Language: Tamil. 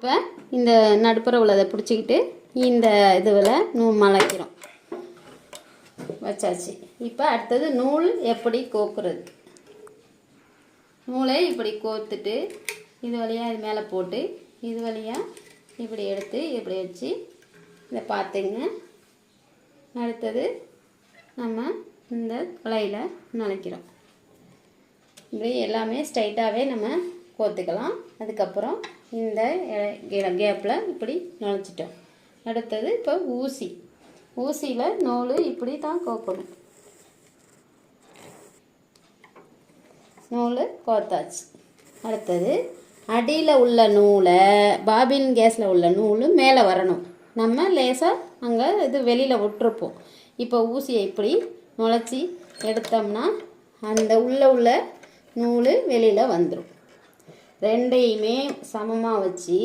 இப்போ இந்த நடுப்புற உள்ளதை பிடிச்சிக்கிட்டு இந்த இதுவில் மலைக்கிறோம் வச்சாச்சு. இப்போ அடுத்தது நூல் எப்படி கோக்குறது. நூலை இப்படி கோத்துட்டு இது வழியாக இது மேலே போட்டு இது வழியாக இப்படி எடுத்து இப்படி வச்சு இதை பார்த்துங்க. அடுத்தது நம்ம இந்த குழையில் நுழைக்கிறோம். இப்படி எல்லாமே ஸ்ட்ரைட்டாகவே நம்ம கோத்துக்கலாம். அதுக்கப்புறம் இந்த கேப்பில் இப்படி நுழைச்சிட்டோம். அடுத்தது இப்போ ஊசியில் நூல் இப்படி தான் கோக்கணும். நூல் கோத்தாச்சு. அடுத்தது அடியில் உள்ள நூலை பாபின் கேஸில் உள்ள நூல் மேலே வரணும். நம்ம லேசாக அங்கே இது வெளியில் விட்டுருப்போம். இப்போ ஊசியை இப்படி நுழைச்சி எடுத்தோம்னா அந்த உள்ள நூல் வெளியில் வந்துடும். ரெண்டையுமே சமமாக வச்சு